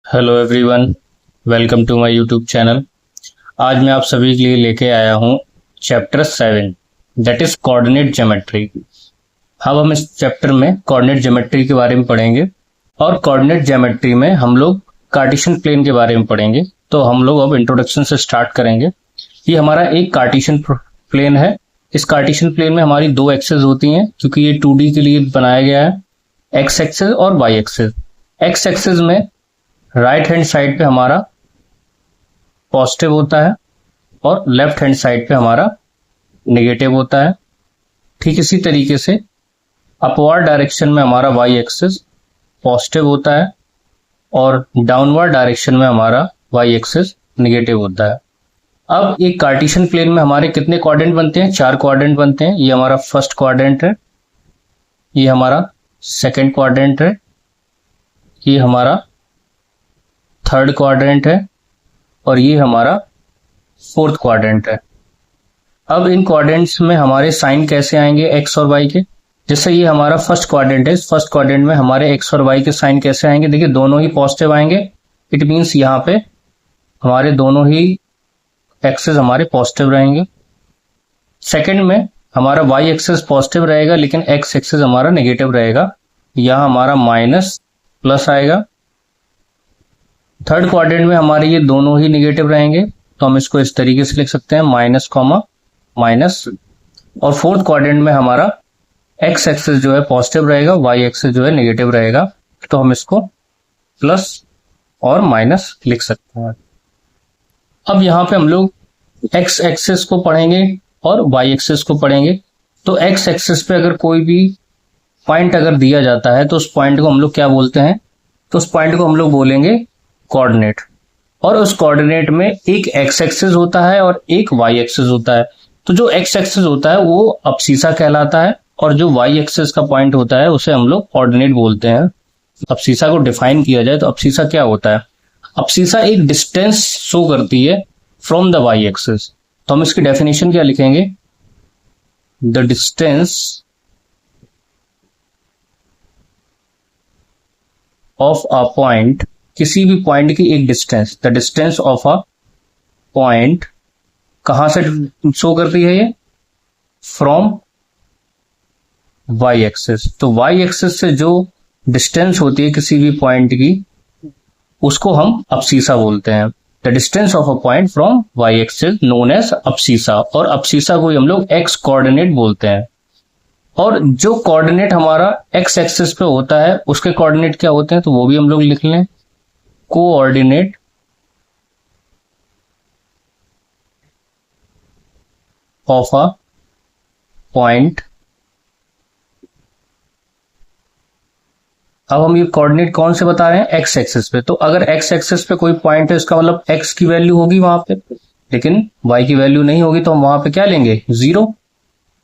Hello everyone, welcome to my YouTube channel. आज मैं आप सभी के लिए लेके आया हूँ chapter 7 that is coordinate geometry. अब हम इस चैप्टर में कोऑर्डिनेट ज्योमेट्री के बारे में पढ़ेंगे और कोऑर्डिनेट ज्योमेट्री में हम लोग कार्टेशियन प्लेन के बारे में पढ़ेंगे। तो हम लोग अब इंट्रोडक्शन से स्टार्ट करेंगे। ये हमारा एक कार्टेशियन प्लेन है। इस कार्टेशियन प्लेन में हमारी दो एक्सेस होती हैं क्योंकि ये 2D के लिए बनाया गया है, एक्स एक्सेस और वाई एक्सेस। एक्स एक्सेस में राइट हैंड साइड पे हमारा पॉजिटिव होता है और लेफ्ट हैंड साइड पे हमारा नेगेटिव होता है। ठीक इसी तरीके से अपवर्ड डायरेक्शन में हमारा वाई एक्सिस पॉजिटिव होता है और डाउनवर्ड डायरेक्शन में हमारा वाई एक्सिस नेगेटिव होता है। अब एक कार्टेशियन प्लेन में हमारे कितने क्वाड्रेंट बनते हैं? 4 क्वाड्रेंट बनते हैं। ये हमारा फर्स्ट क्वाड्रेंट है, ये हमारा सेकेंड क्वाड्रेंट है, ये हमारा थर्ड क्वाड्रेंट है और ये हमारा फोर्थ क्वाड्रेंट है। अब इन क्वाड्रेंट्स में हमारे साइन कैसे आएंगे एक्स और वाई के? जैसे ये हमारा फर्स्ट क्वाड्रेंट है, इस फर्स्ट क्वाड्रेंट में हमारे एक्स और वाई के साइन कैसे आएंगे? देखिए, दोनों ही पॉजिटिव आएंगे। इट मीन्स यहाँ पे हमारे दोनों ही एक्सेस हमारे पॉजिटिव रहेंगे। सेकंड में हमारा वाई एक्सेस पॉजिटिव रहेगा लेकिन एक्स एक्सेस हमारा नेगेटिव रहेगा। यहाँ हमारा माइनस प्लस आएगा। थर्ड क्वाड्रेंट में हमारे ये दोनों ही नेगेटिव रहेंगे, तो हम इसको इस तरीके से लिख सकते हैं माइनस कॉमा माइनस। और फोर्थ क्वाड्रेंट में हमारा एक्स एक्सेस जो है पॉजिटिव रहेगा, वाई एक्सेस जो है नेगेटिव रहेगा, तो हम इसको प्लस और माइनस लिख सकते हैं। अब यहाँ पे हम लोग एक्स एक्सेस को पढ़ेंगे और वाई एक्सेस को पढ़ेंगे। तो एक्स एक्सेस पे अगर कोई भी पॉइंट अगर दिया जाता है तो उस पॉइंट को हम लोग क्या बोलते हैं? तो उस पॉइंट को हम लोग बोलेंगे कोऑर्डिनेट। और उस कोऑर्डिनेट में एक एक्स एक्सिस होता है और एक वाई एक्सिस होता है। तो जो एक्स एक्सिस होता है वो अबसीसा कहलाता है और जो वाई एक्सिस का पॉइंट होता है उसे हम लोग कोऑर्डिनेट बोलते हैं। अबसीसा को डिफाइन किया जाए तो अबसीसा क्या होता है? अबसीसा एक डिस्टेंस शो करती है फ्रॉम द वाई एक्सिस। तो हम इसकी डेफिनेशन क्या लिखेंगे? The distance of a point, किसी भी पॉइंट की एक distance, the distance of a point कहां से शो करती है? ये फ्रॉम वाई एक्सिस। तो वाई एक्सिस से जो डिस्टेंस होती है किसी भी पॉइंट की उसको हम अबसीसा बोलते हैं। The distance of a point from y axis known as abscissa. और अबसीसा को हम लोग एक्स कोऑर्डिनेट बोलते हैं। और जो कोऑर्डिनेट हमारा एक्स एक्सिस पे होता है उसके कोऑर्डिनेट क्या होते हैं? तो वो भी हम लोग लिख लें, कोऑर्डिनेट ऑफ अ पॉइंट। अब हम ये कोऑर्डिनेट कौन से बता रहे हैं? एक्स एक्सिस पे। तो अगर एक्स एक्सिस पे कोई पॉइंट है इसका मतलब एक्स की वैल्यू होगी वहां पे, लेकिन वाई की वैल्यू नहीं होगी, तो हम वहां पे क्या लेंगे? 0।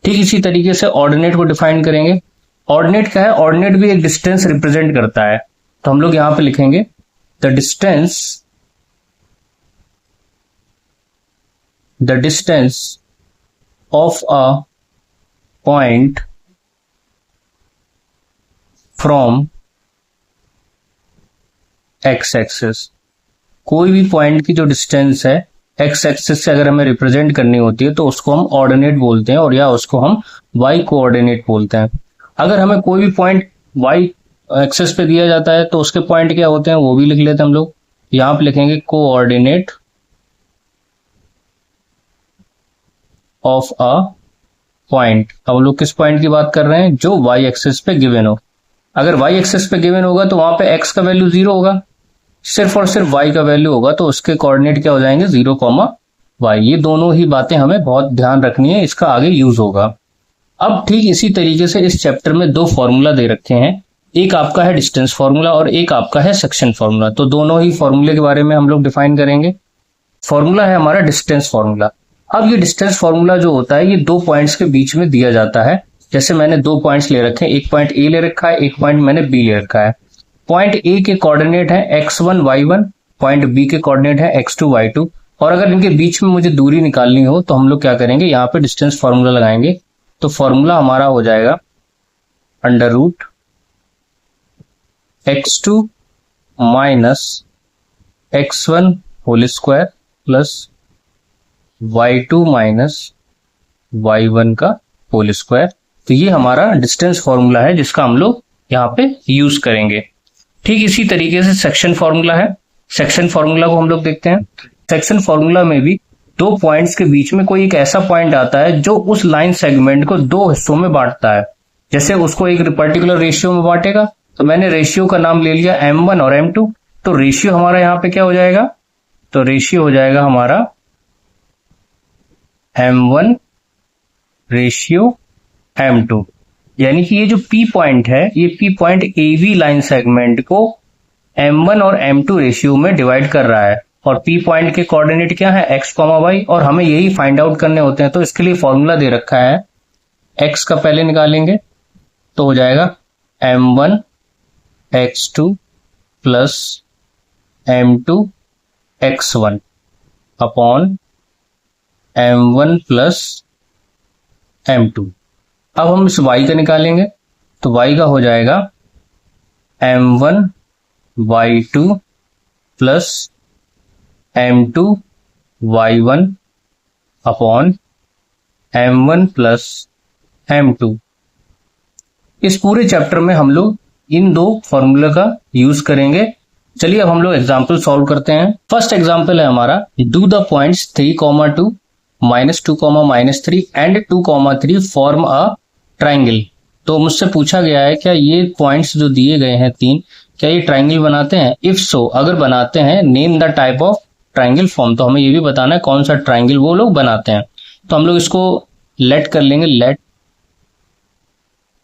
ठीक इसी तरीके से ऑर्डिनेट को डिफाइन करेंगे। ऑर्डिनेट क्या है? ऑर्डिनेट भी एक डिस्टेंस रिप्रेजेंट करता है। तो हम लोग यहां पे लिखेंगे the distance of a point from x axis. कोई भी पॉइंट की जो डिस्टेंस है एक्स एक्सिस से अगर हमें रिप्रेजेंट करनी होती है तो उसको हम ऑर्डिनेट बोलते हैं और या उसको हम वाई कोऑर्डिनेट बोलते हैं। अगर हमें कोई भी पॉइंट वाई एक्सिस पे दिया जाता है तो उसके पॉइंट क्या होते हैं वो भी लिख लेते हैं हम लोग। यहां पे लिखेंगे कोऑर्डिनेट ऑफ अ पॉइंट। अब लोग किस पॉइंट की बात कर रहे हैं? जो वाई एक्सिस पे गिवन हो। अगर वाई एक्सिस पे गिवन होगा तो वहां पे एक्स का वैल्यू 0 होगा, सिर्फ और सिर्फ वाई का वैल्यू होगा, तो उसके कोऑर्डिनेट क्या हो जाएंगे? 0, वाई। ये दोनों ही बातें हमें बहुत ध्यान रखनी है, इसका आगे यूज होगा। अब ठीक इसी तरीके से इस चैप्टर में 2 फॉर्मूला दे रखे हैं। एक आपका है डिस्टेंस फॉर्मूला और एक आपका है सेक्शन फॉर्मूला। तो दोनों ही फॉर्मूले के बारे में हम लोग डिफाइन करेंगे। फॉर्मूला है हमारा डिस्टेंस फॉर्मूला। अब ये डिस्टेंस फॉर्मूला जो होता है ये 2 पॉइंट्स के बीच में दिया जाता है। जैसे मैंने 2 पॉइंट्स ले रखे हैं, एक पॉइंट ए ले रखा है, एक पॉइंट मैंने बी ले रखा है। पॉइंट ए के कोऑर्डिनेट है x1 y1, पॉइंट बी के कोऑर्डिनेट है x2 y2। और अगर इनके बीच में मुझे दूरी निकालनी हो तो हम लोग क्या करेंगे? यहाँ पे डिस्टेंस फॉर्मूला लगाएंगे। तो फॉर्मूला हमारा हो जाएगा अंडर रूट x2 माइनस x1 whole square plus y2 minus y1 का होल स्क्वायर। तो ये हमारा डिस्टेंस फॉर्मूला है जिसका हम लोग यहाँ पे यूज करेंगे। ठीक इसी तरीके से सेक्शन फॉर्मूला है। सेक्शन फॉर्मूला को हम लोग देखते हैं। सेक्शन फॉर्मूला में भी दो पॉइंट्स के बीच में कोई एक ऐसा पॉइंट आता है जो उस लाइन सेगमेंट को दो हिस्सों में बांटता है। जैसे उसको एक पर्टिकुलर रेशियो में बांटेगा, तो मैंने रेशियो का नाम ले लिया m1 और m2। तो रेशियो हमारा यहाँ पे क्या हो जाएगा, तो रेशियो हो जाएगा हमारा m1 रेशियो m2। यानी कि ये जो P पॉइंट है, ये P point AB line segment को m1 और m2 रेशियो में डिवाइड कर रहा है। और P पॉइंट के कोऑर्डिनेट क्या है, x, y, और हमें यही फाइंड आउट करने होते हैं। तो इसके लिए फॉर्मूला दे रखा है, x का पहले निकालेंगे तो हो जाएगा m1 x2 plus m2 x1 upon m1 plus m2। अब हम इस y का निकालेंगे तो y का हो जाएगा m1 y2 plus m2 y1 upon m1 plus m2। इस पूरे चैप्टर में हम लोग इन दो फॉर्मूला का यूज करेंगे। चलिए अब हम लोग एग्जाम्पल सॉल्व करते हैं। फर्स्ट एग्जाम्पल है हमारा, do the points 3,2 -2, -3 and 2,3 form a triangle. तो मुझसे पूछा गया है क्या ये पॉइंट्स जो दिए गए हैं तीन, क्या ये ट्राइंगल बनाते हैं? इफ सो, अगर बनाते हैं, name the type of triangle form. तो हमें ये भी बताना है कौन सा ट्राइंगल वो लोग बनाते हैं। तो हम लोग इसको लेट कर लेंगे, लेट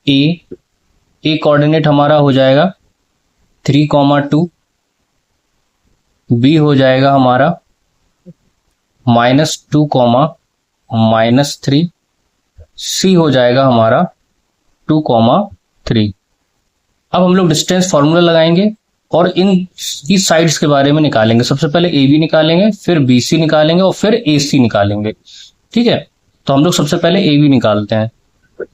ए कोऑर्डिनेट हमारा हो जाएगा 3,2, बी हो जाएगा हमारा -2, -3, सी हो जाएगा हमारा 2,3। अब हम लोग डिस्टेंस फॉर्मूला लगाएंगे और इन की साइड्स के बारे में निकालेंगे। सबसे पहले ए बी निकालेंगे, फिर बी सी निकालेंगे और फिर ए सी निकालेंगे। ठीक है, तो हम लोग सबसे पहले ए बी निकालते हैं।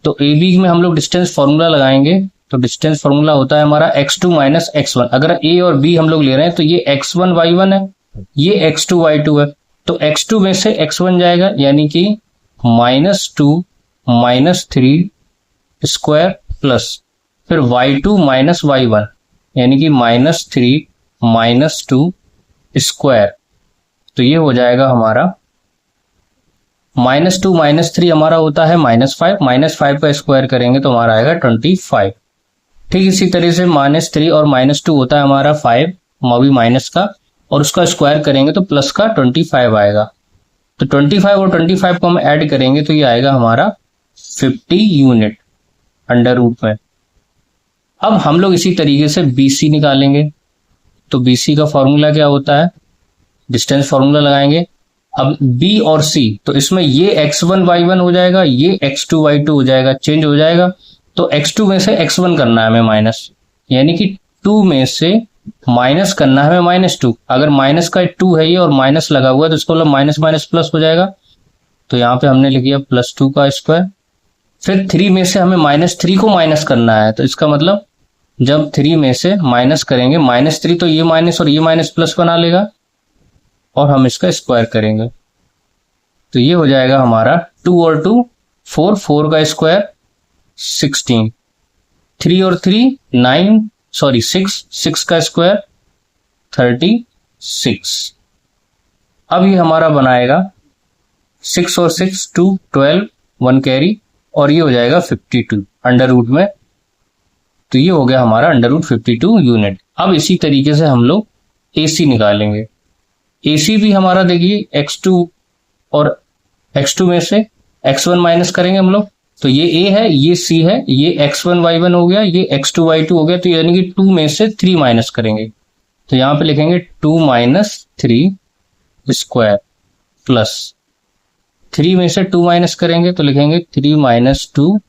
तो ए बी में हम लोग डिस्टेंस फॉर्मूला लगाएंगे। तो डिस्टेंस फॉर्मूला होता है हमारा x2 माइनस x1। अगर ए और बी हम लोग ले रहे हैं तो ये x1 y1 है, ये x2 y2 है। तो x2 में से x1 जाएगा, यानी कि -2 -3 स्क्वायर प्लस फिर y2 माइनस y1, यानी कि -3 -2 स्क्वायर। तो ये हो जाएगा हमारा -2 -3 हमारा होता है -5, -5 का स्क्वायर करेंगे तो हमारा आएगा 25। ठीक इसी तरह से -3 और -2 होता है हमारा 5, अभी माइनस का, और उसका स्क्वायर करेंगे तो प्लस का 25 आएगा। तो 25 और 25 को हम ऐड करेंगे तो ये आएगा हमारा 50 यूनिट अंडर रूट में। अब हम लोग इसी तरीके से BC निकालेंगे। तो BC का फॉर्मूला क्या होता है, डिस्टेंस फॉर्मूला लगाएंगे। अब B और C, तो इसमें ये x1 y1 हो जाएगा, ये x2 y2 हो जाएगा, चेंज हो जाएगा। तो x2 में से x1 करना है हमें माइनस, यानी कि 2 में से माइनस करना है हमें -2। अगर माइनस का 2 है ये और माइनस लगा हुआ है तो इसको मतलब माइनस माइनस प्लस हो जाएगा। तो यहाँ पे हमने लिख दिया +2 का स्क्वायर। फिर 3 में से हमें -3 को माइनस करना है, तो इसका मतलब जब 3 में से माइनस करेंगे -3, तो ये माइनस और ये माइनस प्लस बना लेगा और हम इसका स्क्वायर करेंगे। तो ये हो जाएगा हमारा 2 और 2 4, 4 का स्क्वायर 16, 3 और 3 9, सॉरी 6, 6 का स्क्वायर 36। अब ये हमारा बनाएगा 6 और 6 2 12, 1 कैरी, और ये हो जाएगा 52 अंडर रूट में। तो ये हो गया हमारा अंडर रूट 52 यूनिट। अब इसी तरीके से हम लोग AC निकालेंगे। AC भी हमारा देखिए x2 और x2 में से x1 माइनस करेंगे हम लोग। तो ये A है, ये C है, ये x1 y1 हो गया, ये x2 y2 हो गया। तो यानी कि 2 में से 3 माइनस करेंगे। तो यहाँ पे लिखेंगे 2 - 3 स्क्वायर प्लस 3 में से 2 माइनस करेंगे तो लिखेंगे 3 - 2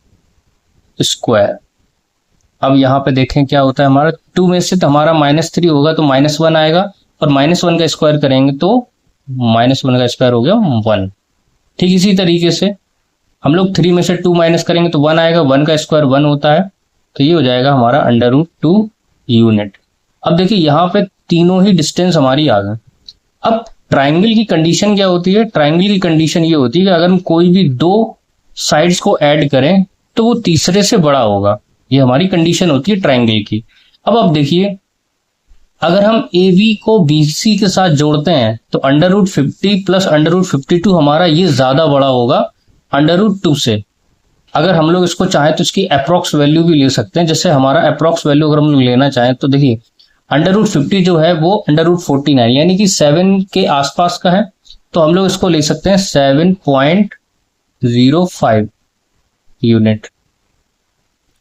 स्क्वायर। अब यहाँ पे देखें क्या होता है हमारा, 2 में से तो हमारा -3 होगा तो -1 आएगा, और -1 का स्क्वायर करेंगे तो -1 का स्क्वायर हो गया 1। ठीक इसी तरीके से हम लोग 3 में से 2 माइनस करेंगे तो 1 आएगा, 1 का स्क्वायर 1 होता है। तो ये हो जाएगा हमारा अंडर रूट 2 यूनिट। अब देखिए यहाँ पे तीनों ही डिस्टेंस हमारी आ गए। अब ट्राइंगल की कंडीशन क्या होती है? ट्राइंगल की कंडीशन ये होती है कि अगर हम कोई भी दो साइड्स को ऐड करें तो वो तीसरे से बड़ा होगा। ये हमारी कंडीशन होती है ट्राइंगल की। अब आप देखिए, अगर हम ए बी को बी सी के साथ जोड़ते हैं तो √50 प्लस √52 हमारा ये ज्यादा बड़ा होगा √2 से। अगर हम लोग इसको चाहें तो इसकी अप्रोक्स वैल्यू भी ले सकते हैं। जैसे हमारा अप्रोक्स वैल्यू अगर हम लोग लेना चाहें तो देखिए, √50 जो है वो √14 है, यानी कि 7 के आसपास का है। तो हम लोग इसको ले सकते हैं 7.05 यूनिट।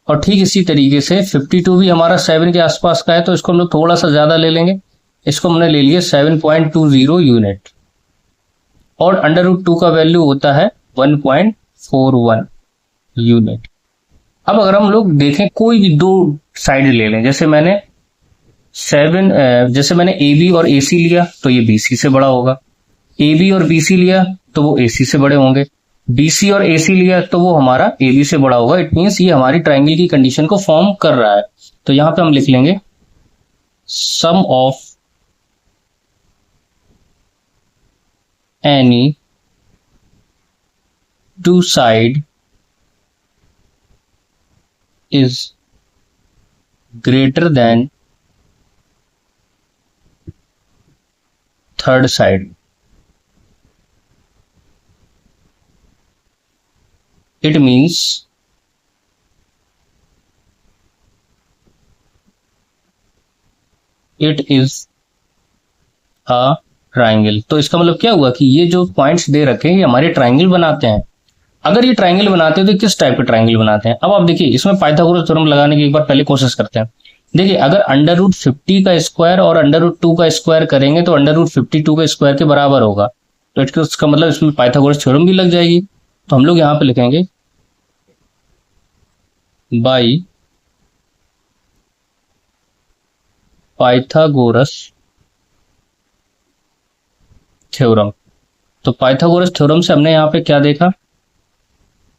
और ठीक इसी तरीके से 52 भी हमारा 7 के आसपास का है, तो इसको हम लोग थोड़ा सा ज्यादा ले लेंगे। इसको हमने ले लिया 7.20 यूनिट। और √2 का वैल्यू होता है 1.41 यूनिट। अब अगर हम लोग देखें कोई भी दो साइड ले लें, जैसे मैंने ए बी और ए सी लिया तो ये बी सी से बड़ा होगा। ए बी और बी सी लिया तो वो ए सी से बड़े होंगे। बी सी और ए सी लिया तो वो हमारा ए बी से बड़ा होगा। इट मीन्स ये हमारी ट्राइंगल की कंडीशन को फॉर्म कर रहा है। तो यहां पे हम लिख लेंगे sum of any two side is greater than third side. It means it is a triangle। तो इसका मतलब क्या हुआ कि ये जो पॉइंट्स दे रखे हैं ये हमारे ट्राइंगल बनाते हैं। अगर ये ट्राइंगल बनाते हैं तो किस टाइप के ट्राइंगल बनाते हैं? अब आप देखिए, इसमें पाइथागोरस थ्योरम लगाने की एक बार पहले कोशिश करते हैं। देखिए, अगर √50 का स्क्वायर और √2 का स्क्वायर करेंगे तो √52 का स्क्वायर के बराबर होगा। तो इसका मतलब इसमें पाइथागोरस थ्योरम भी लग जाएगी। तो हम लोग यहाँ पे लिखेंगे बाई पाइथागोरस थ्योरम। तो पाइथागोरस थ्योरम से हमने यहाँ पे क्या देखा,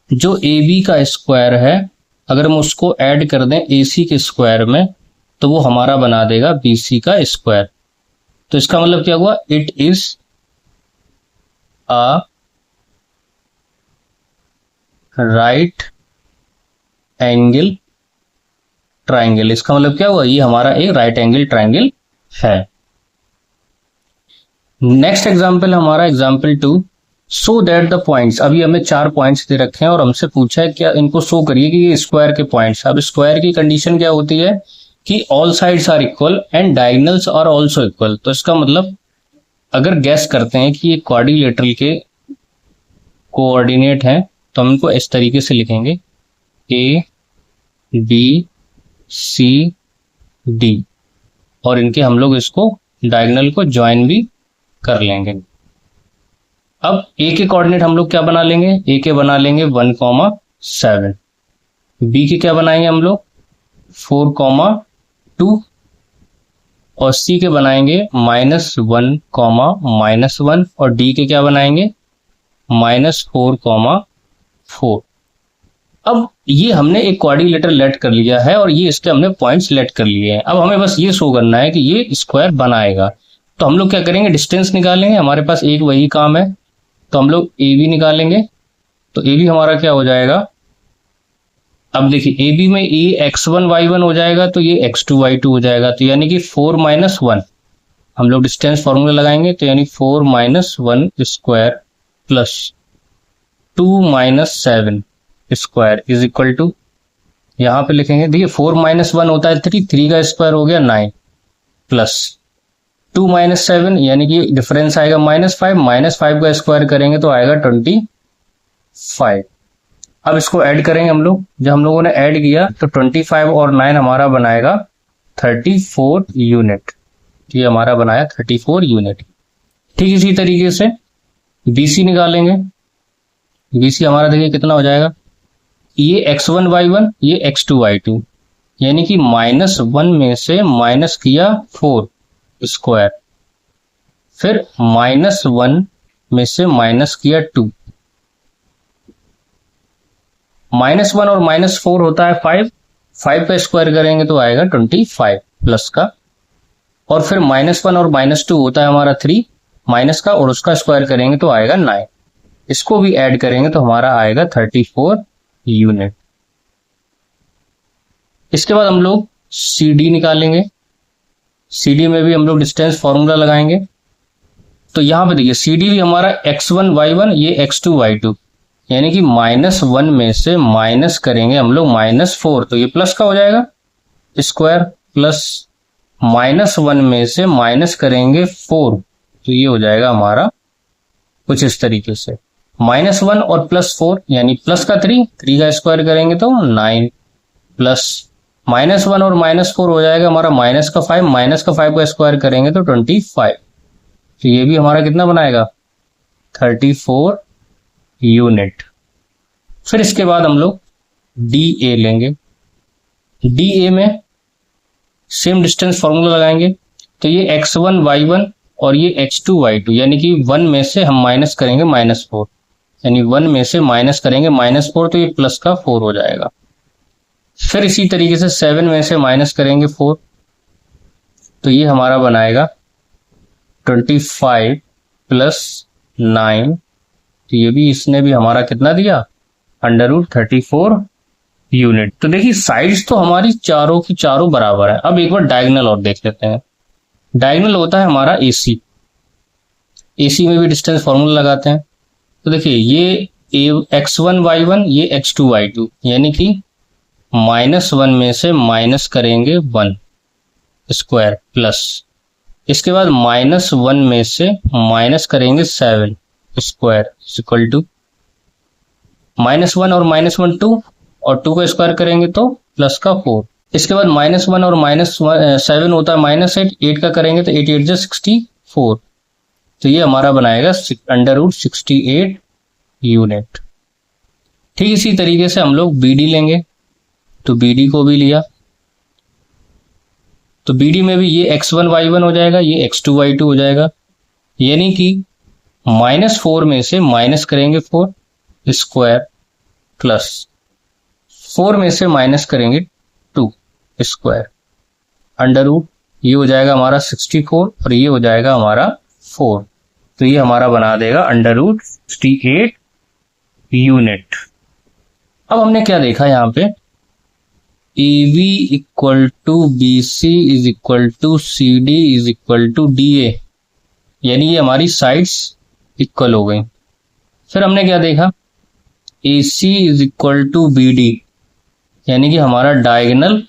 जो ए बी का स्क्वायर है अगर हम उसको ऐड कर दें ए सी के स्क्वायर में तो वो हमारा बना देगा बी सी का स्क्वायर। तो इसका मतलब क्या हुआ, it is a right angle triangle. इसका मतलब क्या हुआ, ये हमारा एक राइट एंगल ट्राइंगल है। नेक्स्ट एग्जाम्पल हमारा example 2, so that the points. अभी हमें 4 पॉइंट्स दे रखे हैं और हमसे पूछा है क्या इनको शो करिए कि ये स्क्वायर के पॉइंट्स। अब स्क्वायर की कंडीशन क्या होती है कि all sides are equal and diagonals are also equal. तो इसका मतलब अगर गैस करते हैं कि ये क्वाड्रिलेटरल के कोऑर्डिनेट हैं तो हम इनको इस तरीके से लिखेंगे ए बी सी डी, और इनके हम लोग इसको डायगोनल को ज्वाइन भी कर लेंगे। अब ए के कोऑर्डिनेट हम लोग क्या बना लेंगे, ए के बना लेंगे 1,7, बी के क्या बनाएंगे हम लोग 4,2, और सी के बनाएंगे -1, -1, और डी के क्या बनाएंगे -4,4। अब ये हमने एक क्वाड्रिलेटरल लेट कर लिया है और ये इसके हमने पॉइंट्स लेट कर लिए हैं। अब हमें बस ये शो करना है कि ये स्क्वायर बनाएगा। तो हम लोग क्या करेंगे, डिस्टेंस निकालेंगे। हमारे पास एक वही काम है, तो हम लोग ए बी निकालेंगे। तो ए बी हमारा क्या हो जाएगा, अब देखिए ए बी में ए x1 y1 हो जाएगा तो ये x2 y2 हो जाएगा। तो यानी कि 4 - 1 हम लोग डिस्टेंस फॉर्मूला लगाएंगे, तो यानी 4 - 1 square plus 2 - 7 square is equal to, यहां पे लिखेंगे देखिए 4 - 1 होता है 3, 3 का स्क्वायर हो गया 9, प्लस 2 - 7 यानी कि डिफरेंस आएगा -5, -5 का स्क्वायर करेंगे तो आएगा 25। अब इसको ऐड करेंगे हम लोग, जब हम लोगों ने ऐड किया तो 25 और 9 हमारा बनाएगा 34 यूनिट। ये हमारा बनाया 34 यूनिट। ठीक इसी तरीके से BC निकालेंगे। BC हमारा देखिए कितना हो जाएगा, ये x1 y1 ये x2 y2, यानी कि -1 में से माइनस किया 4 स्क्वायर, फिर -1 में से माइनस किया 2, -1 और -4 होता है 5, 5 का स्क्वायर करेंगे तो आएगा 25 प्लस का और फिर -1 और -2 होता है हमारा 3 माइनस का, और उसका स्क्वायर करेंगे तो आएगा 9। इसको भी ऐड करेंगे तो हमारा आएगा 34 यूनिट। इसके बाद हम लोग CD निकालेंगे। CD में भी हम लोग डिस्टेंस फॉर्मूला लगाएंगे। तो यहां पे देखिए CD भी हमारा x1 y1, ये x2 y2, यानी कि -1 में से माइनस करेंगे हम लोग -4, तो ये प्लस का हो जाएगा स्क्वायर, प्लस -1 में से माइनस करेंगे 4, तो ये हो जाएगा हमारा कुछ इस तरीके से -1 और +4 यानी प्लस का 3 का स्क्वायर करेंगे तो 9, प्लस -1 और -4 हो जाएगा हमारा -5 का स्क्वायर करेंगे तो 25। तो ये भी हमारा कितना बनाएगा 34 यूनिट। फिर इसके बाद हम लोग DA लेंगे। DA में सेम डिस्टेंस फॉर्मूला लगाएंगे। तो ये x1 y1 और ये x2 y2, यानी कि 1 में से हम माइनस करेंगे -4, यानी 1 में से माइनस करेंगे -4, तो ये प्लस का 4 हो जाएगा। फिर इसी तरीके से 7 में से माइनस करेंगे 4, तो ये हमारा बनाएगा 25 + 9, तो ये भी इसने भी हमारा कितना दिया √34 यूनिट। तो देखिए साइड्स तो हमारी चारों की चारों बराबर है। अब एक बार डायगोनल और देख लेते हैं। डायगोनल होता है हमारा AC। AC में भी डिस्टेंस फॉर्मूला लगाते हैं। तो देखिए ये x1 y1, ये x2 y2, यानी कि -1 में से माइनस करेंगे 1 स्क्वायर, प्लस इसके बाद -1 में से माइनस करेंगे 7 स्क्वायर इक्वल टू -1 और -1 2, और 2 का स्क्वायर करेंगे तो प्लस का 4। इसके बाद -1 और -7 होता है -8, 8 का करेंगे तो 8 8 जा 64, तो ये हमारा बनाएगा √68 यूनिट। ठीक इसी तरीके से हम लोग BD लेंगे। तो BD को भी लिया, तो BD में भी ये x1 y1 हो जाएगा, ये x2 y2 हो जाएगा, यानी कि -4 में से माइनस करेंगे 4 स्क्वायर, प्लस 4 में से माइनस करेंगे 2 स्क्वायर, √ ये हो जाएगा हमारा 64 और ये हो जाएगा हमारा 4, तो ये हमारा बना देगा √68 यूनिट। अब हमने क्या देखा यहाँ पे, AB = BC = CD = DA, यानी ये हमारी साइड्स इक्वल हो गई। फिर हमने क्या देखा, AC = BD, यानी कि हमारा डायगोनल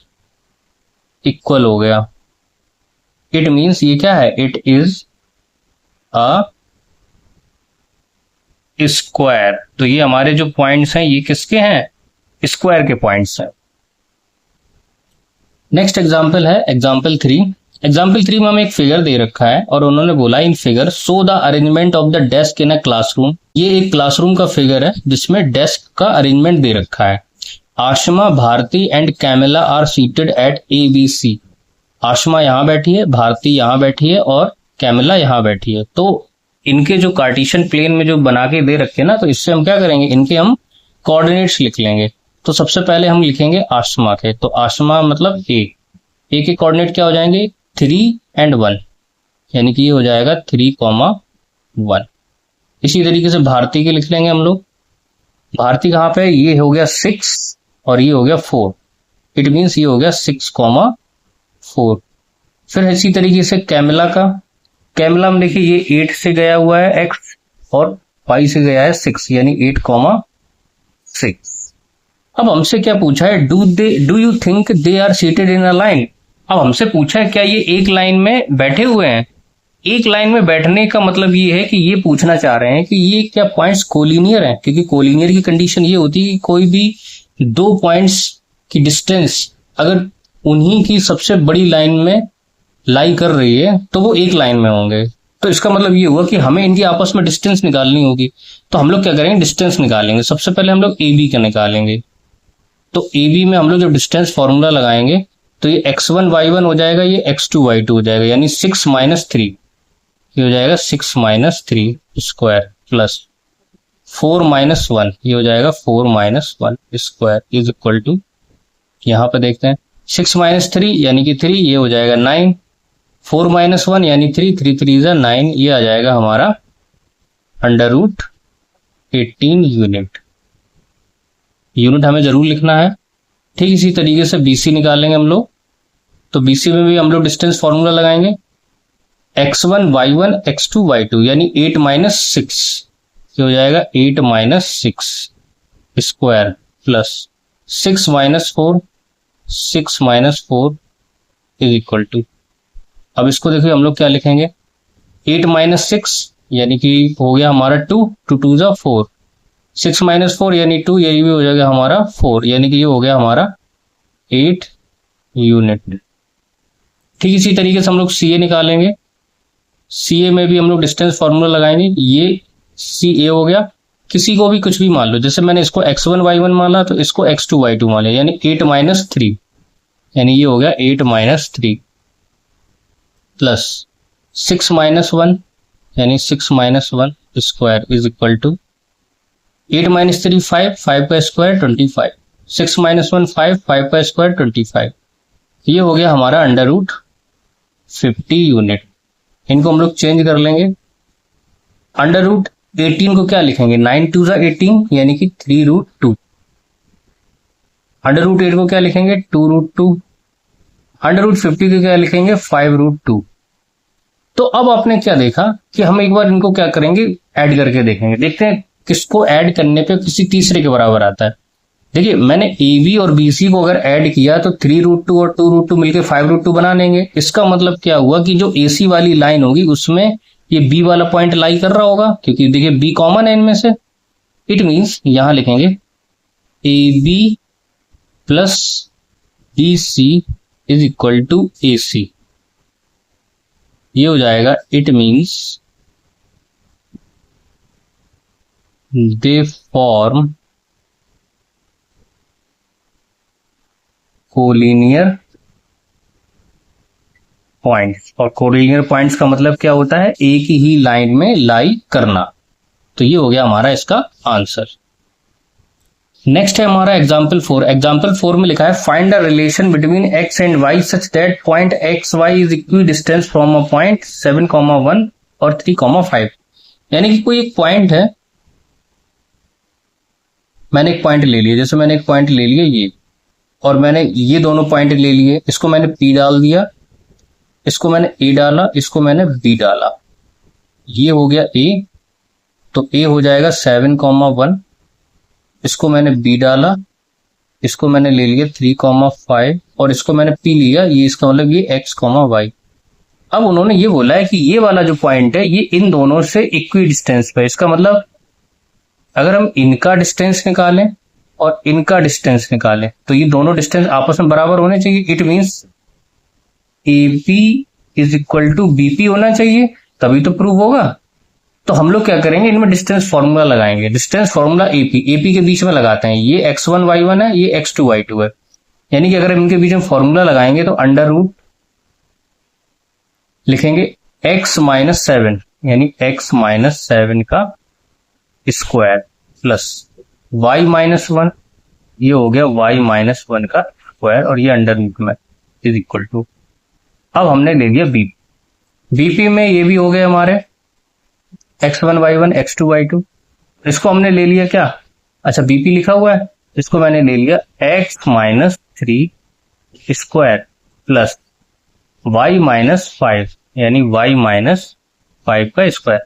इक्वल हो गया। इट मीन्स ये क्या है, इट इज अ स्क्वायर। तो ये हमारे जो पॉइंट्स हैं ये किसके हैं, स्क्वायर के पॉइंट्स हैं। नेक्स्ट एग्जाम्पल है एग्जाम्पल 3। एग्जाम्पल 3 में हमें एक फिगर दे रखा है और उन्होंने बोला in figure show the arrangement of the desk in a classroom. ये एक क्लासरूम का फिगर है जिसमें डेस्क का अरेंजमेंट दे रखा है। Aashma, Bharti and Camilla are seated at ABC। Aashma यहाँ बैठी है, भारती यहाँ बैठी है और कैमिला यहाँ बैठी है। तो इनके जो कार्टेशियन प्लेन में जो बना के दे रखे ना, तो इससे हम क्या करेंगे, इनके हम कोऑर्डिनेट्स लिख लेंगे। तो सबसे पहले हम लिखेंगे आशमा के, तो आशमा मतलब A के कोऑर्डिनेट क्या हो जाएंगे 3 और 1, यानी कि ये हो जाएगा 3,1। इसी तरीके से भारती के लिख लेंगे हम लोग। भारती कहाँ पे, ये हो गया 6 और ये हो गया 4, इट मीन्स ये हो गया 6,4। फिर इसी तरीके से कैमिला का, कैमिला में देखिए ये 8 से गया हुआ है x और 5 से गया है 6, यानी 8,6। अब हमसे क्या पूछा है, do you think they are seated in a line. अब हमसे पूछा है क्या ये एक लाइन में बैठे हुए हैं। एक लाइन में बैठने का मतलब ये है कि ये पूछना चाह रहे हैं कि ये क्या पॉइंट्स कोलिनियर हैं, क्योंकि कोलिनियर की कंडीशन ये होती है कि कोई भी 2 पॉइंट्स की डिस्टेंस अगर उन्हीं की सबसे बड़ी लाइन में लाई कर रही है तो वो एक लाइन में होंगे। तो इसका मतलब ये हुआ कि हमें इनकी आपस में डिस्टेंस निकालनी होगी। तो हम लोग क्या करेंगे, डिस्टेंस निकालेंगे। सबसे पहले हम लोग AB का निकालेंगे। तो AB में हम लोग जो डिस्टेंस फॉर्मूला लगाएंगे तो ये x1 y1 हो जाएगा, ये x2 y2 हो जाएगा, यानी 6 - 3, ये हो जाएगा 6 - 3 स्क्वायर, प्लस 4 - 1, ये हो जाएगा 4 - 1 स्क्वायर इज इक्वल टू, यहाँ पे देखते हैं 6 - 3 यानी कि 3, ये हो जाएगा 9, 4 माइनस 1 यानी 3, 3 3 ज़ा 9, ये आ जाएगा हमारा अंडर रूट 18 यूनिट। यूनिट हमें जरूर लिखना है। ठीक इसी तरीके से BC निकालेंगे हम लोग। तो BC में भी हम लोग डिस्टेंस फॉर्मूला लगाएंगे, x1 y1 x2 y2 यानी 8 माइनस 6, ये हो जाएगा 8 minus 6 square plus 6 minus 4, 6 minus 4 is equal to, अब इसको देखिए हम लोग क्या लिखेंगे, 8 माइनस 6 यानी कि हो गया हमारा 2, 2 2 ज़ा 4, 6 माइनस 4 यानी 2, ये भी हो जाएगा हमारा 4, यानी कि ये हो गया हमारा 8 यूनिट। ठीक इसी तरीके से हम लोग CA निकालेंगे। CA में भी हम लोग डिस्टेंस फॉर्मूला लगाएंगे। ये CA हो गया, किसी को भी कुछ भी मान लो, जैसे मैंने इसको x1 y1 माना तो इसको x2 y2 मान लिया, यानी 8 माइनस 3, यानी ये हो गया 8 माइनस 3 प्लस 6 माइनस 1 यानी 6 minus 1 square is equal to 8 minus 3 5, 5 का स्क्वायर 25, 6 माइनस 1 5, 5 का स्क्वायर 25, ये हो गया हमारा अंडर रूट 50 यूनिट। इनको हम लोग चेंज कर लेंगे। अंडर रूट 18 को क्या लिखेंगे, 9 2 ज़ा 18 यानी कि 3 रूट 2। अंडर रूट 8 को क्या लिखेंगे, 2 रूट 2। अंडर रूट 50 को क्या लिखेंगे, 5 रूट 2। तो अब आपने क्या देखा कि हम एक बार इनको क्या करेंगे, ऐड करके देखेंगे, देखते हैं किसको ऐड करने पे किसी तीसरे के बराबर आता है। देखिए मैंने AB और BC को अगर ऐड किया तो 3 रूट 2 और 2 रूट 2 मिलकर 5 रूट 2 बना लेंगे। इसका मतलब क्या हुआ कि जो AC वाली लाइन होगी उसमें ये B वाला पॉइंट लाई कर रहा होगा, क्योंकि देखिए B कॉमन है इनमें से। इट मीन्स यहां लिखेंगे AB plus BC is equal to AC, ये हो जाएगा। It means they form collinear points, और कोलिनियर पॉइंट्स का मतलब क्या होता है, एक ही लाइन में लाई करना। तो ये हो गया हमारा इसका आंसर। नेक्स्ट है हमारा एग्जाम्पल 4। एग्जाम्पल 4 में लिखा है find the relation between x and y such that point x y is equidistant from a point 7,1 और 3,5। यानी कि कोई एक पॉइंट है, मैंने एक पॉइंट ले लिया, जैसे मैंने एक पॉइंट ले लिया ये, और मैंने ये दोनों पॉइंट ले लिए, इसको मैंने P डाल दिया, इसको मैंने A डाला, इसको मैंने B डाला, ये हो गया A। तो A हो जाएगा 7,1, इसको मैंने B डाला, इसको मैंने ले लिया 3,5 और इसको मैंने P लिया, ये इसका मतलब ये x, y। अब उन्होंने ये बोला है कि ये वाला जो पॉइंट है ये इन दोनों से इक्वी डिस्टेंस पे। इसका मतलब अगर हम इनका डिस्टेंस निकालें और इनका डिस्टेंस निकालें तो ये दोनों डिस्टेंस आपस में बराबर होने चाहिए। It means AP is equal to BP होना चाहिए, तभी तो प्रूव होगा। तो हम लोग क्या करेंगे, इनमें डिस्टेंस फॉर्मूला लगाएंगे। डिस्टेंस फॉर्मूला AP के बीच में लगाते हैं, ये x1 y1 है, ये x2 y2 है। यानी कि अगर इनके बीच में फॉर्मूला लगाएंगे तो अंडर रूट लिखेंगे x माइनस 7 यानी x माइनस 7 का स्क्वायर प्लस y माइनस 1, ये हो गया y माइनस 1 का स्क्वायर, और ये अंडर रूट में इज इक्वल टू, अब हमने ले लिया BP में ये भी हो गए हमारे x1 y1 x2 y2। इसको हमने ले लिया क्या, अच्छा BP लिखा हुआ है, इसको मैंने ले लिया x minus 3 square plus y minus 5 यानी y माइनस 5 का स्क्वायर।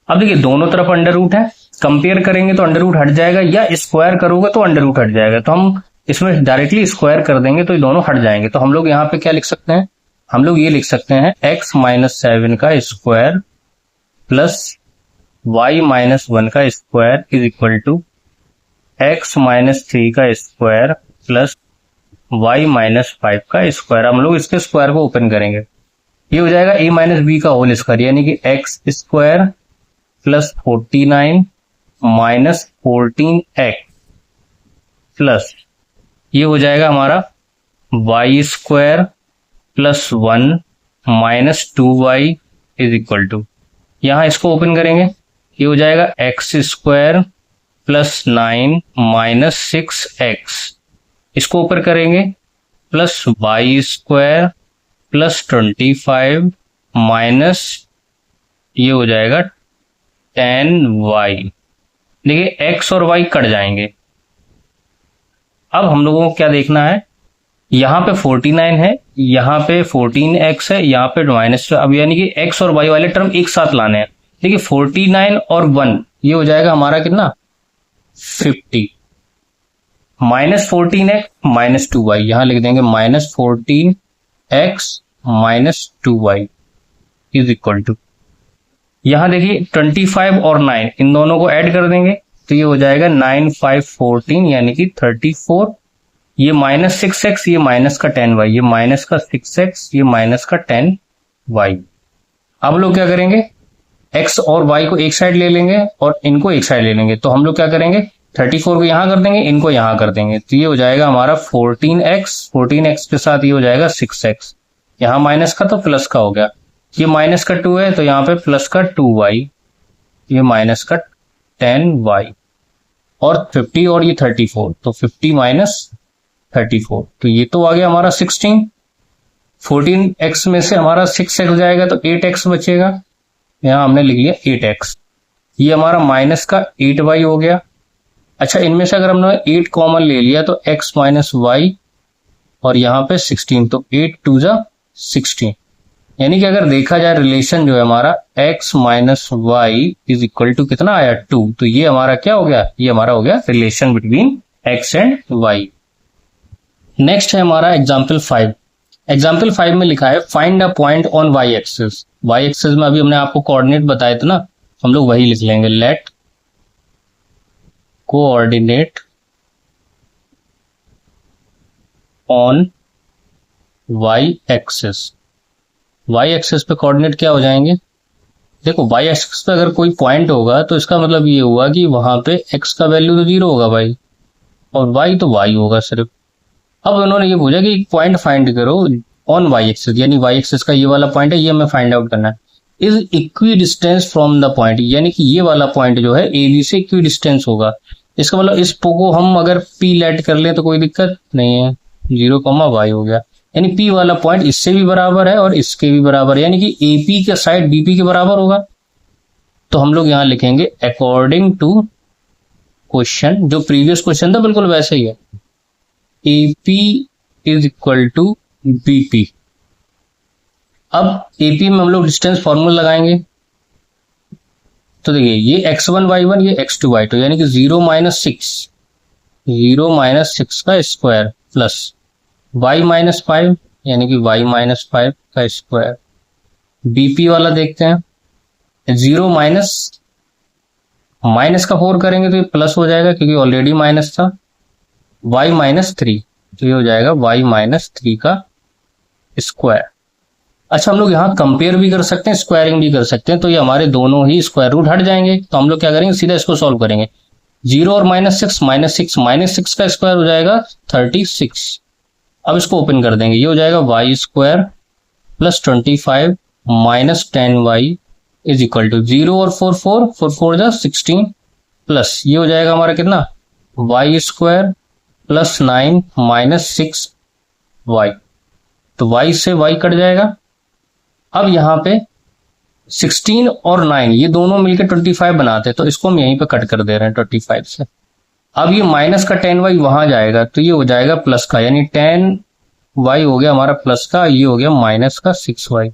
अब देखिए दोनों तरफ अंडर रूट है, कंपेयर करेंगे तो अंडर रूट हट जाएगा, या स्क्वायर करोगे तो अंडर रूट हट जाएगा। तो हम इसमें डायरेक्टली स्क्वायर कर देंगे तो ये दोनों हट जाएंगे। तो हम लोग यहाँ पे क्या लिख सकते हैं, हम लोग ये लिख सकते हैं x माइनस 7 का स्क्वायर प्लस y माइनस 1 का square is equal to x minus 3 का स्क्वायर प्लस y माइनस 5 का स्क्वायर। हम लोग इसके स्क्वायर को ओपन करेंगे, ये हो जाएगा a माइनस b का होल स्क्वायर, यानी कि x square plus 49 minus 14x plus ये हो जाएगा हमारा y square plus 1 minus 2y is equal to, यहां इसको ओपन करेंगे, ये हो जाएगा x square plus 9 minus 6x, इसको ऊपर करेंगे plus y square plus 25 minus ये हो जाएगा 10y। देखिए x और y कट जाएंगे। अब हम लोगों को क्या देखना है, यहाँ पे 49 है, यहाँ पे 14x है, यहाँ पे -2। अब यानी कि x और y वाले टर्म एक साथ लाने हैं। देखिए 49 और 1 ये हो जाएगा हमारा कितना, 50। -14x -2y, यहां लिख देंगे -14x -2y is equal to, यहां देखिए 25 और 9 इन दोनों को ऐड कर देंगे तो ये हो जाएगा 9 5 14 यानी कि 34। ये -6x, ये माइनस का 10y, ये माइनस का 6x, ये माइनस का 10y। अब लोग क्या करेंगे, x और y को एक साइड ले लेंगे और इनको एक साइड ले लेंगे। तो हम लोग क्या करेंगे, 34 को यहां कर देंगे, इनको यहां कर देंगे, तो ये हो जाएगा हमारा 14x के साथ ये हो जाएगा 6x, यहां माइनस का तो प्लस का हो गया, ये माइनस का 2 है तो यहाँ पे प्लस का 2y, ये माइनस का 10y, और 50 और ये 34, तो 50 माइनस 34, तो ये तो आ गया हमारा 16। 14x में से हमारा 6x जाएगा तो 8x बचेगा, यहां हमने लिख लिया 8x। ये हमारा माइनस का 8y हो गया। अच्छा, इनमें से अगर हमने 8 कॉमन ले लिया तो x माइनस वाई और यहाँ पे 16, तो 8 2 जा 16। यानी कि अगर देखा जाए रिलेशन जो है हमारा x minus y is equal to कितना आया, 2। तो ये हमारा क्या हो गया, ये हमारा हो गया relation between x and y। Next है हमारा एग्जाम्पल 5। एग्जाम्पल 5 में लिखा है find a point on y axis. y axis में अभी हमने आपको कोऑर्डिनेट बताए थे ना, हम लोग वही लिख लेंगे, let coordinate on y axis. y axis पे कोऑर्डिनेट क्या हो जाएंगे, देखो y एक्सिस पे अगर कोई पॉइंट होगा तो इसका मतलब ये हुआ कि वहां पे x का वैल्यू तो 0 होगा भाई, और y तो y होगा सिर्फ। अब उन्होंने ये पूछा कि पॉइंट फाइंड करो ऑन y एक्सिस, यानी y एक्सिस का ये वाला पॉइंट है, ये हमें फाइंड आउट करना है। Is equidistant from the point, यानी कि ये वाला पॉइंट जो है ए बी से इक्वी डिस्टेंस होगा। इसका मतलब इस को हम अगर p लेट कर लें तो कोई दिक्कत नहीं है, 0, y हो गया, यानी p वाला पॉइंट इससे भी बराबर है और इसके भी बराबर है, यानी कि AP का साइड BP के बराबर होगा। तो हम लोग यहां लिखेंगे अकॉर्डिंग टू क्वेश्चन, जो प्रीवियस क्वेश्चन था बिल्कुल वैसे ही है, AP is equal to BP। अब AP में हम लोग डिस्टेंस फॉर्मूला लगाएंगे, तो देखिए ये x1 y1 ये x2 y2, यानी कि 0 माइनस 6 का स्क्वायर प्लस y माइनस 5 यानी कि y माइनस 5 का स्क्वायर। BP वाला देखते हैं, 0 माइनस का 4 करेंगे तो ये प्लस हो जाएगा क्योंकि ऑलरेडी माइनस था, y माइनस 3, तो ये हो जाएगा y माइनस 3 का स्क्वायर। अच्छा, हम लोग यहाँ कंपेयर भी कर सकते हैं, स्क्वायरिंग भी कर सकते हैं, तो ये हमारे दोनों ही स्क्वायर रूट हट जाएंगे। तो हम लोग क्या करेंगे, सीधा इसको सॉल्व करेंगे। 0 और -6 का स्क्वायर हो जाएगा 36। अब इसको ओपन कर देंगे, ये हो जाएगा y square plus 25 minus 10y is equal to 0 और 4 जा 16 प्लस ये हो जाएगा हमारा कितना, y square plus 9 minus 6y, तो y से y कट जाएगा। अब यहाँ पे 16 और 9 ये दोनों मिलकर 25 बनाते हैं, तो इसको हम यहीं पे कट कर दे रहे हैं 25 से। अब ये माइनस का 10y वहां जाएगा तो ये हो जाएगा प्लस का, यानी 10y हो गया हमारा प्लस का, ये हो गया माइनस का 6y,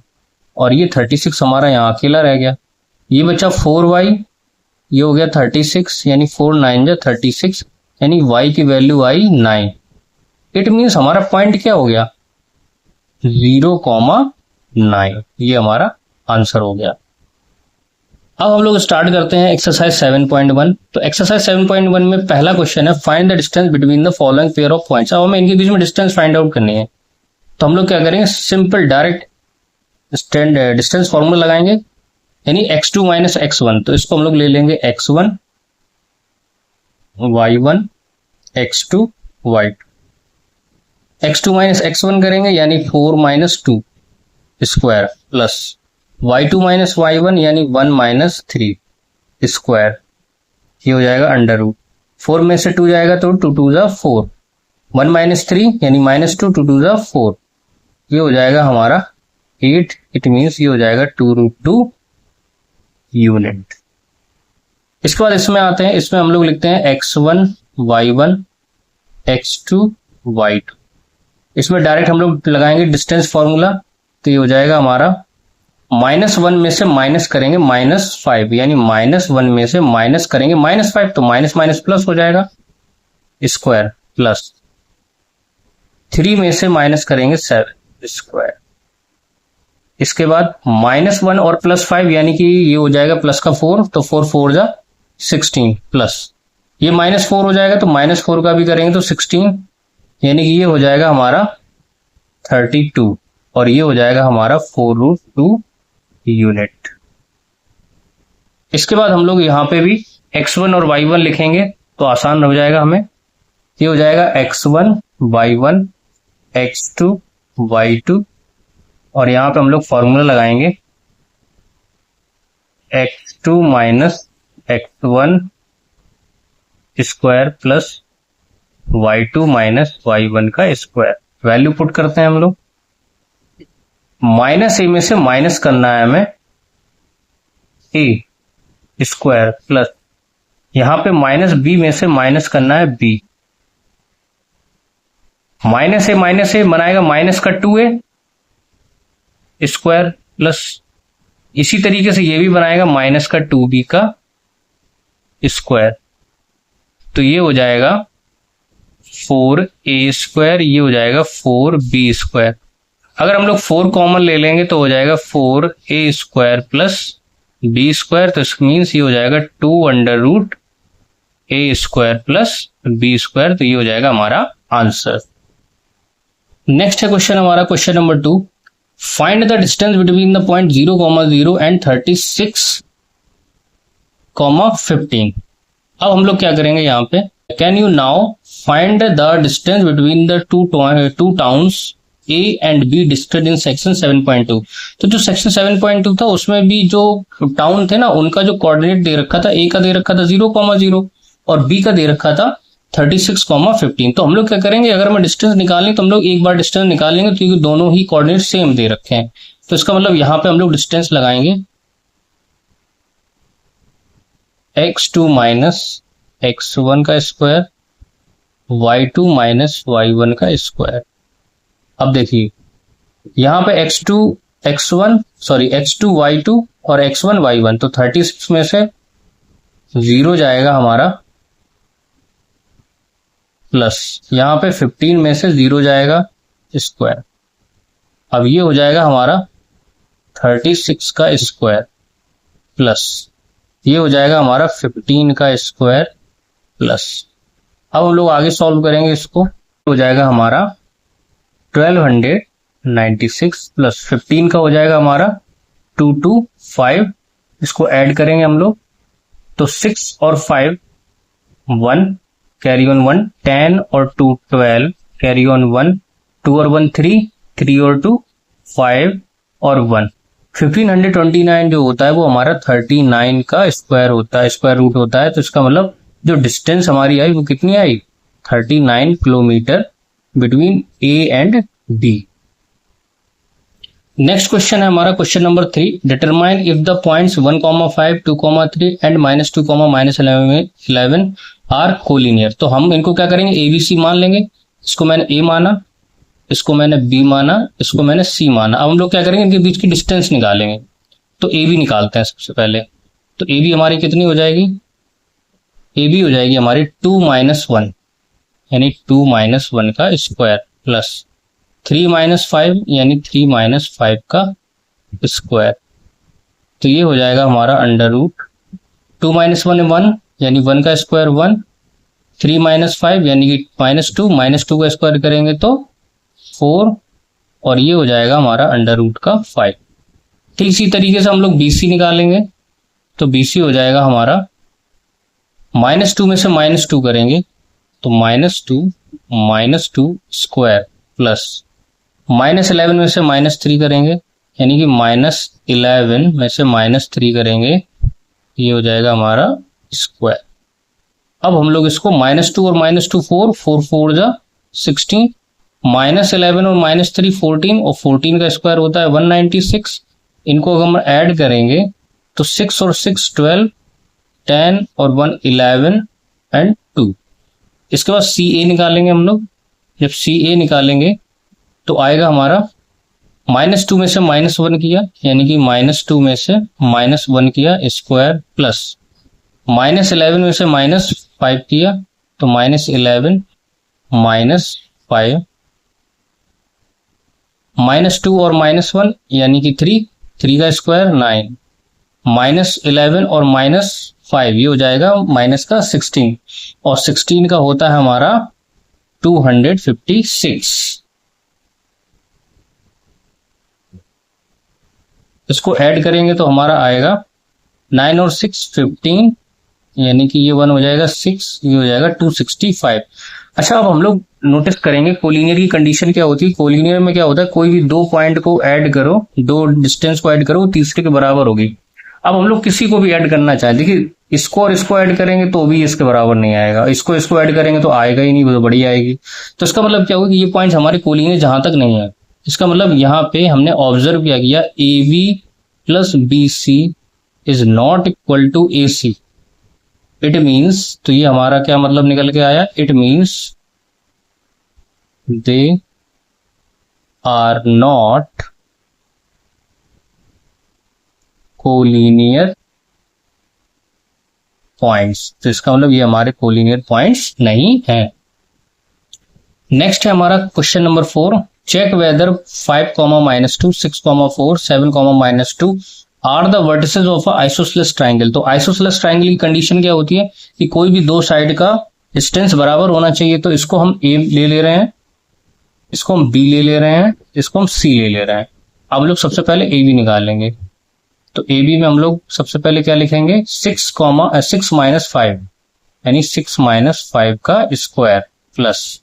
और ये 36 हमारा यहाँ अकेला रह गया। ये बचा 4y, ये हो गया 36, यानी 4 9 जा 36, यानी y की वैल्यू आई 9। इट मीन्स हमारा पॉइंट क्या हो गया, 0,9। ये हमारा आंसर हो गया। अब हम लोग स्टार्ट करते हैं एक्सरसाइज 7.1। तो एक्सरसाइज 7.1 में पहला क्वेश्चन है find the distance between the following pair of points. अब हमें इनके बीच में डिस्टेंस फाइंड आउट करनी है, तो हम लोग क्या करेंगे, सिंपल डायरेक्ट डिस्टेंस फॉर्मूला लगाएंगे, यानी x2 माइनस x1। तो इसको हम लोग ले लेंगे x1 y1 x2 y2, x2 माइनस x1 करेंगे यानी 4 minus 2 square plus y2 minus y1 यानी 1 माइनस 3 स्क्वायर, ये हो जाएगा अंडर रूट। 4 में से 2 जाएगा तो 2 2 जा 4, 1 माइनस 3 यानी -2 2 2 जा 4, ये हो जाएगा हमारा 8, इट मीन्स ये हो जाएगा 2√2 यूनिट। इसके बाद इसमें आते हैं, इसमें हम लोग लिखते हैं x1 y1 x2 y2। इसमें डायरेक्ट हम लोग लगाएंगे डिस्टेंस फॉर्मूला, तो ये हो जाएगा हमारा -1 में से माइनस करेंगे -5, यानी -1 में से माइनस करेंगे -5, तो माइनस माइनस प्लस हो जाएगा स्क्वायर, प्लस 3 में से माइनस करेंगे 7 स्क्वायर। इसके बाद -1 और +5 यानी कि ये हो जाएगा प्लस का 4, तो 4 4 जा 16 प्लस ये -4 हो जाएगा, तो -4 का भी करेंगे तो 16, यानी कि ये हो जाएगा हमारा 32 और ये हो जाएगा हमारा 4√2 यूनिट। इसके बाद हम लोग यहाँ पे भी x1 और y1 लिखेंगे तो आसान हो जाएगा हमें। ये हो जाएगा x1 y1 x2 y2 और यहाँ पे हम लोग फॉर्मूला लगाएंगे x2 माइनस x1 square plus y2 minus y1 का स्क्वायर। वैल्यू पुट करते हैं हम लोग, -a में से माइनस करना है हमें a स्क्वायर प्लस यहां पे -b में से माइनस करना है b। -a बनाएगा माइनस का 2a स्क्वायर प्लस इसी तरीके से ये भी बनाएगा माइनस का 2b का स्क्वायर, तो ये हो जाएगा 4a स्क्वायर, ये हो जाएगा 4b स्क्वायर। अगर हम लोग 4 कॉमन ले लेंगे तो हो जाएगा 4a square plus b square, तो इस मीन्स ये हो जाएगा 2√a square plus b square, तो ये हो जाएगा हमारा आंसर। नेक्स्ट है क्वेश्चन हमारा, question number 2, find the distance between the point 0,0 and 36,15। अब हम लोग क्या करेंगे यहाँ पे, can you now find the distance between the two towns A and B discussed in section 7.2। तो जो सेक्शन 7.2 था उसमें भी जो टाउन थे ना उनका जो कोऑर्डिनेट दे रखा था, A का दे रखा था 0,0 और B का दे रखा था 36,15। तो हम लोग क्या करेंगे, अगर हमें डिस्टेंस निकालें तो हम लोग एक बार डिस्टेंस निकाल लेंगे, क्योंकि दोनों ही कोऑर्डिनेट सेम दे रखे हैं। तो इसका मतलब यहाँ पे हम लोग डिस्टेंस लगाएंगे x2 माइनस x1 का स्क्वायर y2 माइनस y1 का स्क्वायर। अब देखिए यहाँ पे x2 y2 और x1 y1, तो 36 में से 0 जाएगा हमारा प्लस यहाँ पे 15 में से 0 जाएगा स्क्वायर। अब ये हो जाएगा हमारा 36 का स्क्वायर प्लस ये हो जाएगा हमारा 15 का स्क्वायर प्लस। अब हम लोग आगे सॉल्व करेंगे, इसको हो जाएगा हमारा 1296 प्लस 15 का हो जाएगा हमारा 225, इसको ऐड करेंगे हम लोग तो 6 और 5 1 कैरी ऑन 1, 10 और 2 12 कैरी ऑन 1, 2 और 1 3, 3 और 2 5 और 1। 1529 जो होता है वो हमारा 39 का स्क्वायर होता है, स्क्वायर रूट होता है। तो इसका मतलब जो डिस्टेंस हमारी आई वो कितनी आई, 39 kilometre between A and B। Next question है हमारा question number 3, determine if the points 1,5 2,3 and -2, -11 are collinear. तो हम इनको क्या करेंगे, ABC मान लेंगे, इसको मैंने A माना, इसको मैंने B माना, इसको मैंने C माना। अब हम लोग क्या करेंगे, इनके बीच की डिस्टेंस निकालेंगे। तो AB निकालते हैं सबसे पहले, तो AB हमारी कितनी हो जाएगी, AB हो जाएगी हमारी 2 - 1 यानी 2 - 1 का स्क्वायर प्लस 3 - 5 यानी 3 - 5 का स्क्वायर। तो ये हो जाएगा हमारा अंडर रूट 2 - 1 1 यानी 1 का स्क्वायर 1, 3 - 5 यानी कि -2 का स्क्वायर करेंगे तो 4 और ये हो जाएगा हमारा अंडर रूट का 5। ठीक इसी तरीके से हम लोग BC निकालेंगे, तो BC हो जाएगा हमारा -2 में से -2 करेंगे तो -2 स्क्वायर प्लस -11 में से -3 करेंगे यानी कि -11 में से -3 करेंगे, ये हो जाएगा हमारा स्क्वायर। अब हम लोग इसको -2 और -2 4 4 4 जा 16 -11 और -3 14, और 14 का स्क्वायर होता है 196। इनको अगर हम ऐड करेंगे तो 6 और 6 12, 10 और 1 11 एंड 2। इसके बाद CA निकालेंगे हम लोग। जब CA निकालेंगे तो आएगा हमारा -2 में से -1 किया, यानी कि -2 में से -1 किया स्क्वायर, प्लस -11 में से -5 किया तो -11 -5, -2 और -1 यानी कि 3 का स्क्वायर 9, -11 और -5 ये हो जाएगा -16, और 16 का होता है हमारा 256। इसको ऐड करेंगे तो हमारा आएगा 9 और 6 15, यानी कि ये 1 हो जाएगा 6, ये हो जाएगा 265। अच्छा, अब हम लोग नोटिस करेंगे कोलिनियर की कंडीशन क्या होती है। कोलिनियर में क्या होता है, कोई भी दो पॉइंट को ऐड करो, दो डिस्टेंस को ऐड करो, वो तीसरे के बराबर होगी। अब हम लोग किसी को भी ऐड करना चाहें, देखिए इसको और इसको ऐड करेंगे तो भी इसके बराबर नहीं आएगा, इसको ऐड करेंगे तो आएगा ही नहीं, वो तो बड़ी आएगी। तो इसका मतलब क्या होगा कि ये पॉइंट हमारे कोलिनियर जहां तक नहीं है। इसका मतलब यहाँ पे हमने ऑब्जर्व क्या किया, AB plus BC is not equal to AC। It means, तो ये हमारा क्या मतलब निकल के आया, it means they are not collinear points. तो इसका मतलब ये हमारे कोलिनियर पॉइंट्स नहीं है। नेक्स्ट है हमारा question number 4, check whether 5, -2, 6, 4, 7, -2 are the vertices of isosceles triangle. तो आइसोसेलेस ट्राइंगल की कंडीशन क्या होती है कि कोई भी दो साइड का डिस्टेंस बराबर होना चाहिए। तो इसको हम A ले रहे हैं, इसको हम B ले रहे हैं, इसको हम C ले रहे हैं। अब लोग सबसे पहले AB निकालेंगे। तो AB में हम लोग सबसे पहले क्या लिखेंगे, 6 -5, यानी 6 -5 का स्क्वायर, प्लस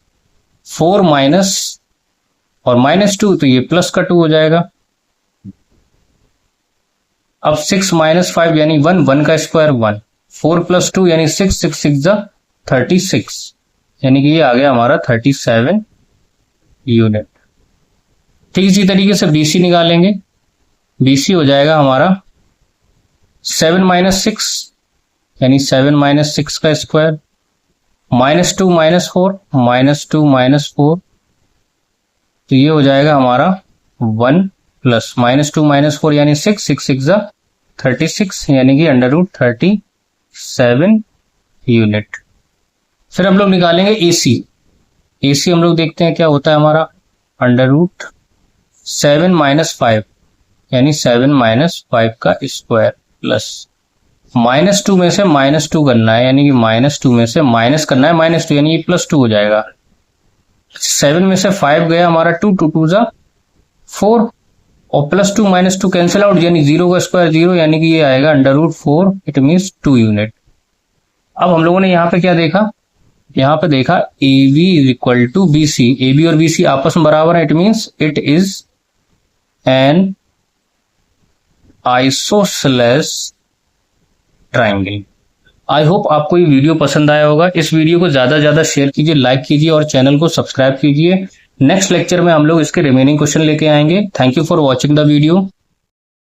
4 माइनस और -2, तो ये प्लस का 2 हो जाएगा। अब 6 -5 यानी 1 का स्क्वायर 1, 4 + 2 यानी 6, 6 6 36, यानी कि ये आ गया हमारा 37 यूनिट। ठीक इसी तरीके से BC निकालेंगे। BC हो जाएगा हमारा 7 - 6 यानी 7 - 6 का स्क्वायर, -2 -4, -2 -4, तो ये हो जाएगा हमारा 1 प्लस -2 -4 यानी 6, 6 6 36, यानी कि √37 यूनिट। फिर हम लोग निकालेंगे AC। AC हम लोग देखते हैं क्या होता है हमारा, √7 - 5 यानी 7 - 5 का स्क्वायर, प्लस -2 में से -2 करना है, यानी कि -2 में से माइनस करना है -2, यानी ये +2 हो जाएगा। 7 में से 5 गया हमारा 2, 2 2 4, और +2 -2 कैंसिल आउट, यानी 0 का स्क्वायर 0, यानी कि ये आएगा √4, इट मीन्स 2 यूनिट। अब हम लोगों ने यहाँ पे क्या देखा, यहाँ पे देखा AB is equal to BC। AB और BC आपस में बराबर है, it means it is an isosceles triangle. I hope आपको ये वीडियो पसंद आया होगा। इस वीडियो को ज्यादा से ज्यादा शेयर कीजिए, लाइक कीजिए और चैनल को सब्सक्राइब कीजिए। नेक्स्ट लेक्चर में हम लोग इसके रिमेनिंग क्वेश्चन लेके आएंगे। Thank you for watching the video.